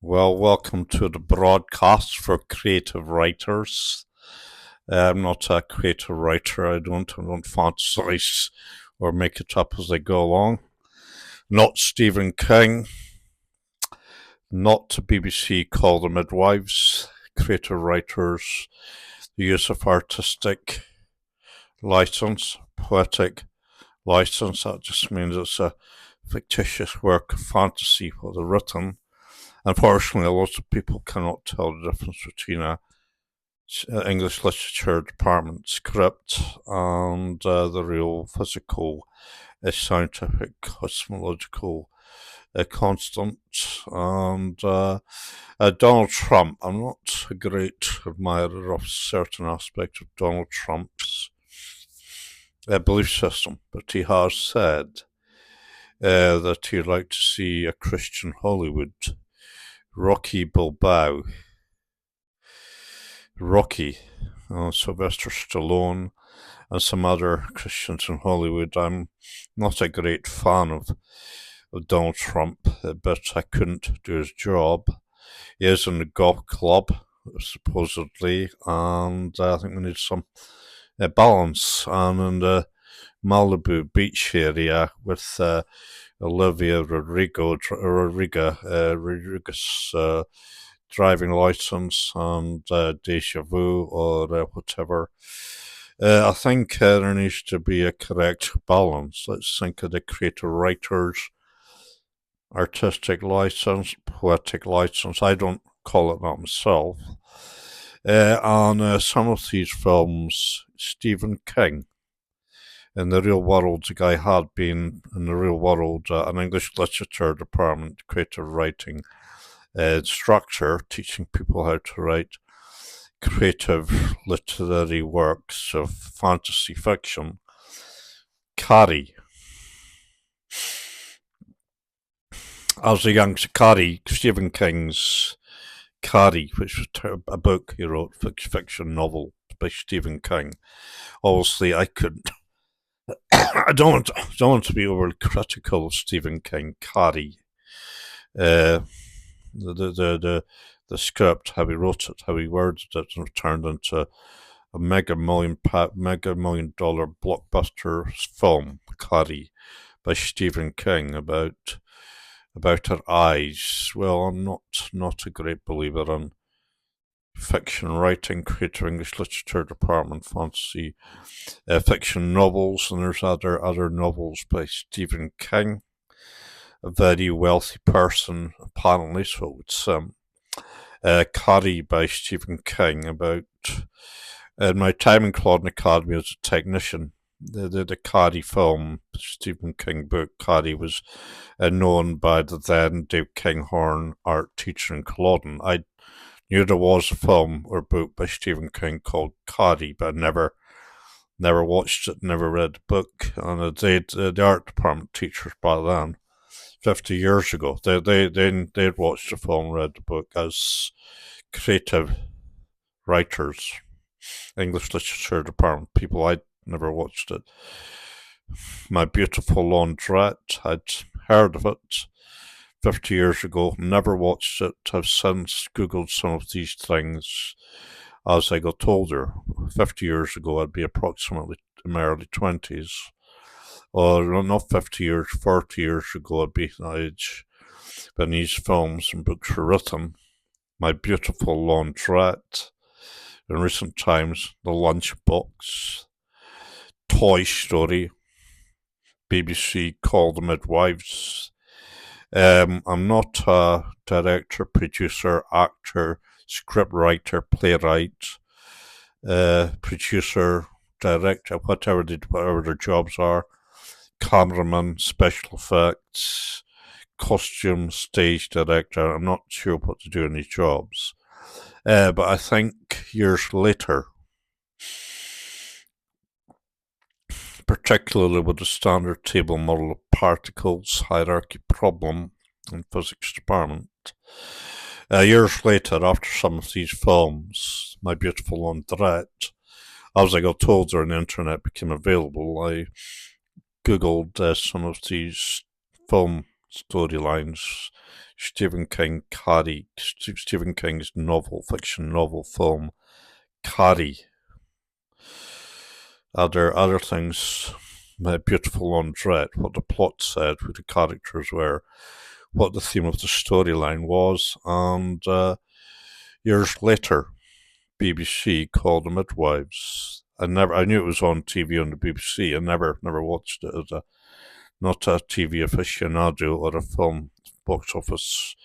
Well, welcome to the broadcast for creative writers. I'm not a creative writer. I don't fantasize or make it up as I go along. Not Stephen King. Not the BBC Call the Midwives. Creative writers. The use of artistic license, poetic license. That just means it's a fictitious work of fantasy for the written. Unfortunately, a lot of people cannot tell the difference between a English literature department script and the real physical, scientific, cosmological constant. And Donald Trump, I'm not a great admirer of certain aspects of Donald Trump's belief system, but he has said that he'd like to see a Christian Hollywood. Rocky Balboa, Rocky, Sylvester Stallone, and some other Christians in Hollywood. I'm not a great fan of Donald Trump, but I couldn't do his job. He is in the golf club, supposedly, and I think we need some balance. And in the Malibu beach area with Olivia Rodriguez driving license and deja vu or whatever. I think there needs to be a correct balance. Let's think of the creative writers, artistic license, poetic license. I don't call it that myself. And some of these films, Stephen King. In the real world, the guy had been in the real world an English literature department, creative writing instructor, teaching people how to write creative literary works of fantasy fiction. Carrie. As a young Carrie, Stephen King's Carrie, which was a book he wrote, fiction novel by Stephen King. Obviously, I couldn't. I don't want to be overly critical of Stephen King. Carrie, the script, how he wrote it, how he worded it, and turned into a mega million dollar blockbuster film, Carrie, by Stephen King about her eyes. Well, I'm not a great believer in fiction writing, creative English literature department, fantasy fiction novels, and there's other novels by Stephen King, a very wealthy person, apparently, so it would seem. Carrie by Stephen King about my time in Claude Academy as a technician. The Carrie film, Stephen King book, Carrie was known by the then Dave Kinghorn art teacher in Culloden. I knew there was a film or book by Stephen King called Carrie, but I never watched it, never read the book. And the art department teachers by then, 50 years ago, they'd watched the film, read the book as creative writers, English literature department people. I'd never watched it. My Beautiful Laundrette, I'd heard of it 50 years ago, never watched it. I've since Googled some of these things as I got older. 50 years ago, I'd be approximately in my early 20s. Or not 50 years, 40 years ago, I'd be that age when these films and books were written. My Beautiful Laundrette. In recent times, The Lunchbox, Toy Story, BBC Call the Midwives. I'm not a director, producer, actor, scriptwriter, playwright, producer, director, whatever their jobs are, cameraman, special effects, costume, stage director. I'm not sure what to do in these jobs. But I think years later, particularly with the standard table model of particles hierarchy problem in physics department, years later, after some of these films, My Beautiful Laundrette, as I got older and the internet became available, I Googled some of these film storylines. Stephen King's fiction novel film Carrie. Other things, Beautiful Laundrette, what the plot said, who the characters were, what the theme of the storyline was, and years later, BBC called The Midwives. I knew it was on TV on the BBC. I never watched it as not a TV aficionado or a film box office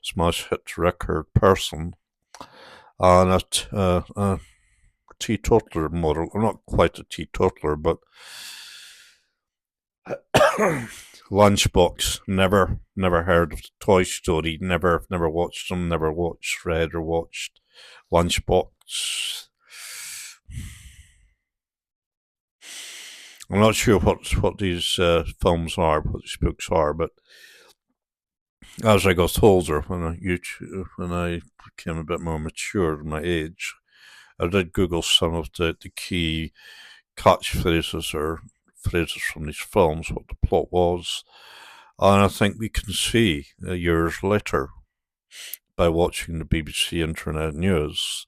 smash hit record person, and a teetotaler model. I'm not quite a teetotaler, but Lunchbox. Never heard of Toy Story. Never watched them. Never read or watched Lunchbox. I'm not sure what these films are, what these books are, but as I got older, when I became a bit more mature in my age, I did Google some of the key catchphrases or phrases from these films, what the plot was, and I think we can see years later by watching the BBC Internet News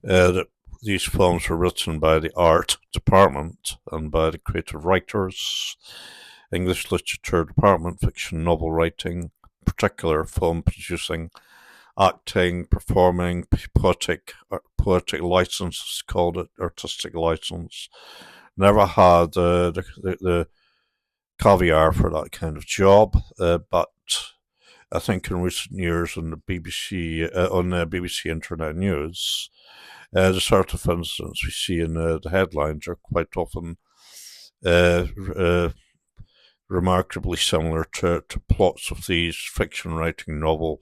that these films were written by the art department and by the creative writers, English literature department, fiction novel writing, particular film producing, acting, performing, poetic license, it's called it, artistic license. Never had the caviar for that kind of job, but I think in recent years on the BBC Internet News, the sort of incidents we see in the headlines are quite often remarkably similar to plots of these fiction writing, novel,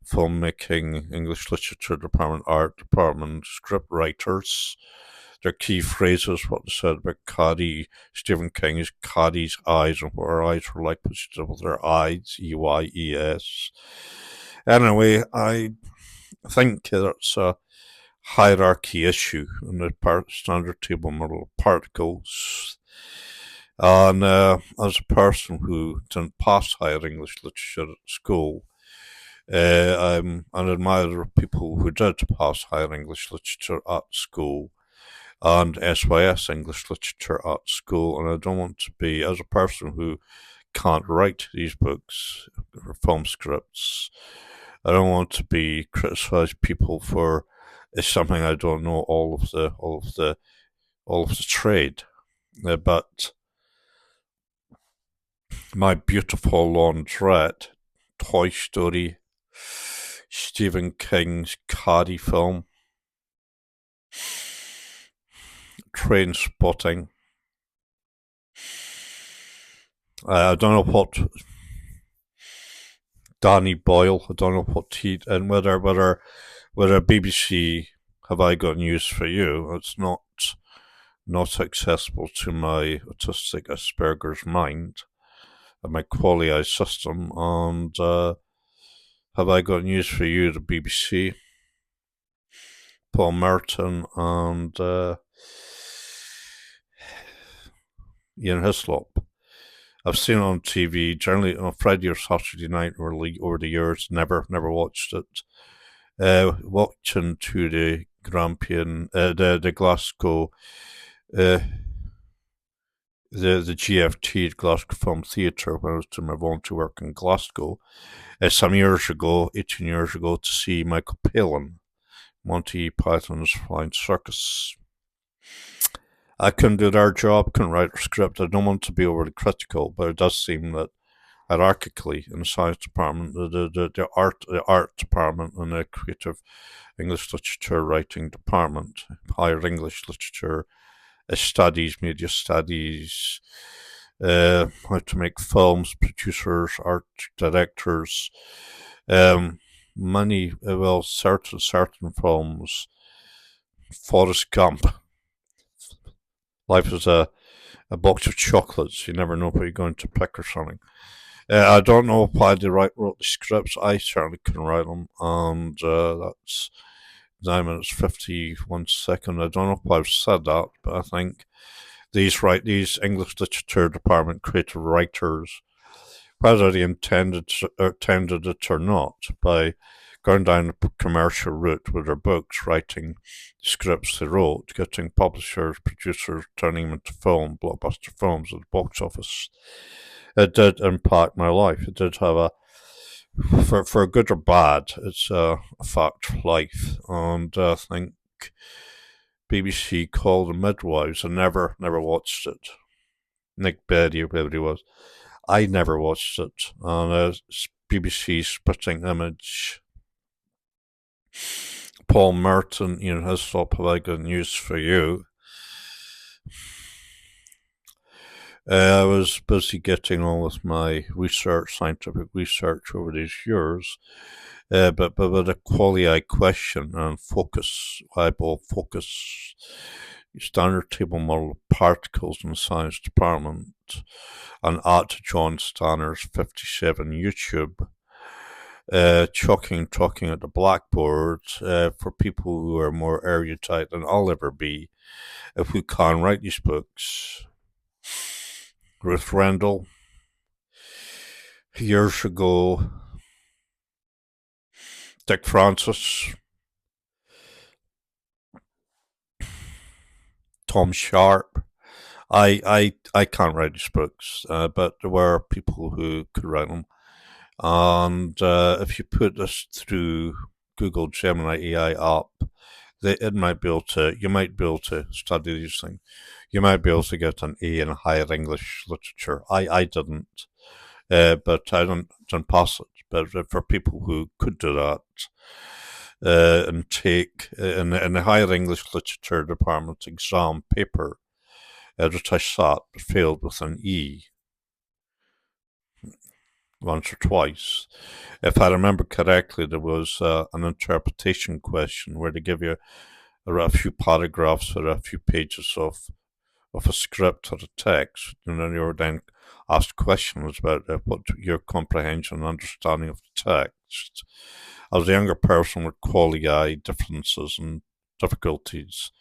filmmaking, English literature department, art department, script writers. Their key phrases, what they said about Stephen King's Carrie's eyes and what her eyes were like, what she did with her eyes, EYES. Anyway, I think that's a hierarchy issue in the standard table model of particles. And as a person who didn't pass higher English literature at school, I'm an admirer of people who did pass higher English literature at school and SYS English literature at school, and I don't want to be, as a person who can't write these books or film scripts, I don't want to be criticize people for something I don't know all of the trade, but My Beautiful Laundrette, Toy Story, Stephen King's Carrie film, Trainspotting. I don't know what Danny Boyle. I don't know what he and whether BBC Have I Got News for You. It's not accessible to my autistic Asperger's mind and my qualia system. And Have I Got News for You? The BBC, Paul Merton and Ian Hislop. I've seen it on TV, generally on Friday or Saturday night over the years. Never watched it. Walked into the Grampian, the Glasgow, the GFT, Glasgow Film Theatre, when I was doing my volunteer work in Glasgow, some years ago, 18 years ago, to see Michael Palin, Monty Python's Flying Circus. I couldn't do their job, couldn't write a script. I don't want to be overly critical, but it does seem that hierarchically in the science department, the art department and the creative English literature writing department, higher English literature, studies, media studies, how to make films, producers, art directors, certain films, Forrest Gump. Life is a box of chocolates. You never know what you're going to pick or something. I don't know why they wrote the scripts. I certainly couldn't write them, and that's 9 minutes 51 seconds. I don't know if I've said that, but I think these English literature department creative writers whether they intended it or not, by going down the commercial route with their books, writing scripts they wrote, getting publishers, producers, turning them into blockbuster films at the box office. It did impact my life. It did have for good or bad, it's a fact of life. And I think BBC called the Midwives. I never watched it. Nick Berry, whoever he was. I never watched it. And BBC Spitting Image. Paul Merton, his thought, have I got news for you? I was busy getting on with my scientific research over these years, but with a quali question and focus, eyeball focus, standard table model of particles in the science department, and at John Stanner's 57 YouTube, talking at the blackboard for people who are more erudite than I'll ever be, if we can write these books. Ruth Rendell, years ago, Dick Francis, Tom Sharp. I can't write these books, but there were people who could write them. And if you put this through Google Gemini AI app, you might be able to study these things. You might be able to get an A in higher English literature. I didn't, but I didn't pass it. But for people who could do that, and take in the higher English literature department exam paper that I sat but failed with an E once or twice. If I remember correctly, there was an interpretation question where they give you a few paragraphs or a few pages of a script or a text, and then you're then asked questions about what your comprehension and understanding of the text. As a younger person with quality differences and difficulties,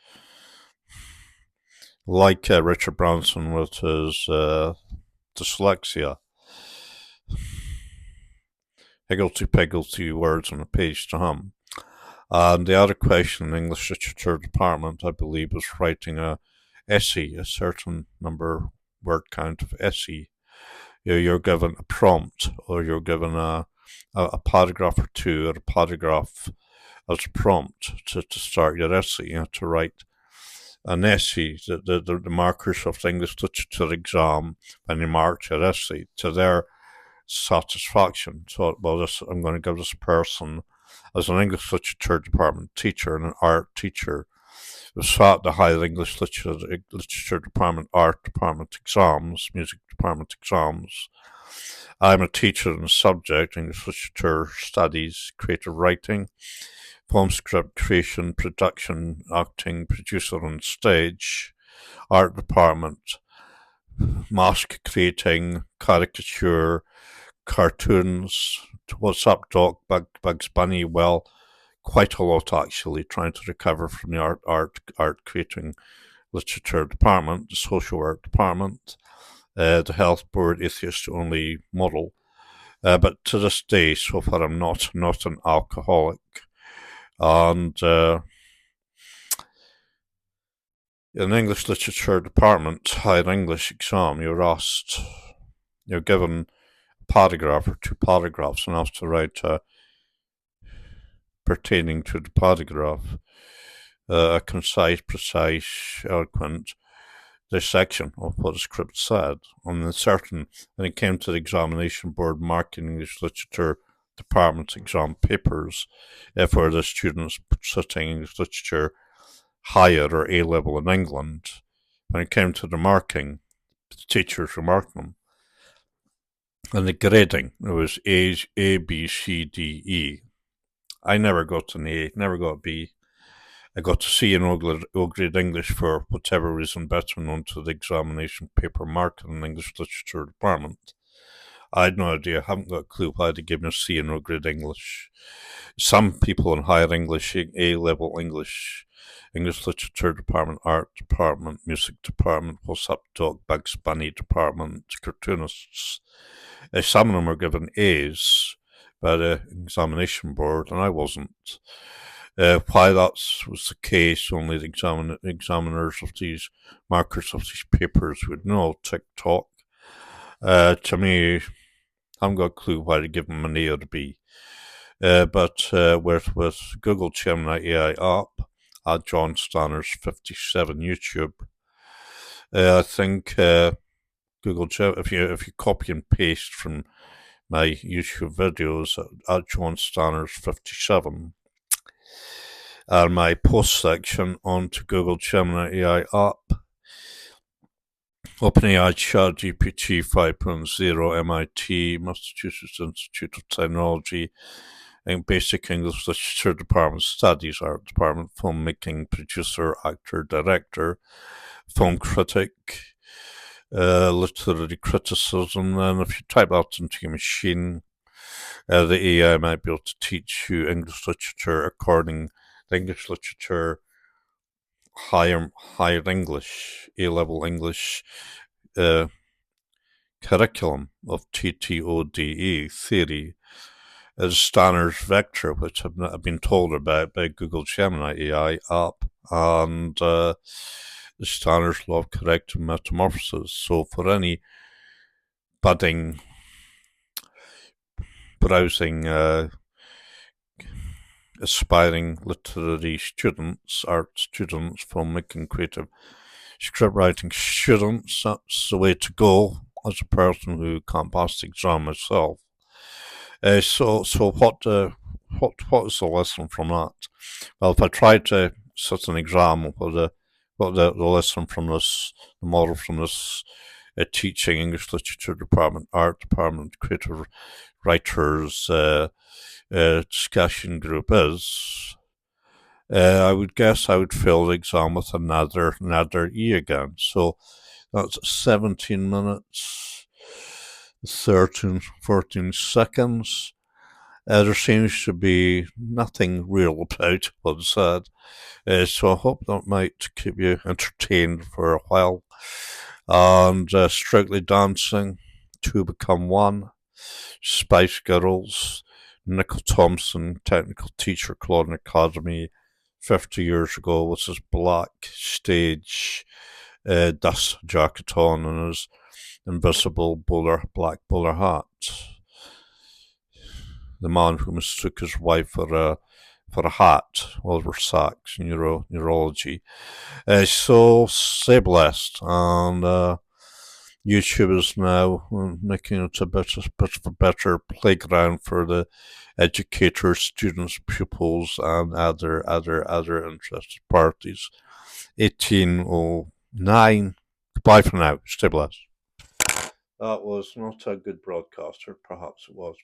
like Richard Branson with his dyslexia, higgledy-piggledy words on a page to him. And the other question in the English Literature Department, I believe, was writing a essay, a certain number word count of essay. You're given a prompt, or you're given a paragraph or two, or a paragraph as a prompt to start your essay. You have to write an essay. The markers of the English Literature exam, when you mark your essay, to their satisfaction. So, I'm going to give this person, as an English Literature Department teacher and an art teacher, who sat the higher English Literature Department, art department exams, music department exams. I'm a teacher in the subject, English Literature Studies, creative writing, film script creation, production, acting, producer on stage, art department, mask creating, caricature, cartoons. What's up, Doc? Bugs Bunny. Well, quite a lot actually, trying to recover from the art creating literature department, the social work department, the health board, atheist only model. But to this day, so far, I'm not an alcoholic. And in the English Literature Department, higher English exam, you're given a paragraph or two paragraphs and asked to write pertaining to the paragraph a concise, precise, eloquent dissection of what the script said. And when it came to the examination board marking English Literature Department exam papers, for the students studying English Literature higher or A level in England, when it came to the marking, the teachers were marking them. And the grading, it was A, B, C, D, E. I never got an A, never got a B. I got to C in O-grade English for whatever reason better known to the examination paper marking in the English Literature Department. I had no idea, haven't got a clue why they gave me a C in O-grade English. Some people in higher English, A-level English Literature Department, Art Department, Music Department, What's Up Doc, Bugs Bunny Department, cartoonists, Some of them were given A's by the examination board, and I wasn't. Why that was the case, only the examiners of these markers of these papers would know. TikTok. To me, I haven't got a clue why they give them an A or a B. But with Google Gemini AI app at John Stanners 57 YouTube, I think Google Gemini, if you copy and paste from my YouTube videos at John Stanners 57 and my post section onto Google Gemini AI app, OpenAI Chat GPT 5.0, MIT, Massachusetts Institute of Technology, and Basic English Literature Department Studies, Art Department, Filmmaking, Producer, Actor, Director, Film Critic, Literary Criticism, and if you type that into your machine, the AI might be able to teach you English literature according to English literature, higher English, A-level English curriculum of TTODE theory as Stanners Vector, which I've been told about by Google Gemini AI app, and the Stanners Law of Corrective Metamorphosis. So for any budding, browsing, aspiring literary students, art students, filmmaking, creative script writing students, that's the way to go as a person who can't pass the exam myself. So what is the lesson from that? Well, if I try to set an exam, what the lesson from this, the model from this teaching English literature department, art department, creative writers discussion group is, I would guess I would fill the exam with another E again. So that's 17 minutes, 13, 14 seconds. There seems to be nothing real about what's said. So I hope that might keep you entertained for a while. And Strictly Dancing, Two Become One, Spice Girls, Nicole Thompson, technical teacher, Claudin Academy, 50 years ago, with his black stage dust jacket on and his invisible black bowler hat. The man who mistook his wife for a hat, Oliver Sacks, neurology. So stay blessed, and YouTube is now making it a bit of a better playground for the educators, students, pupils, and other interested parties. 1809. Goodbye for now. Stay blessed. That was not a good broadcaster. Perhaps it was.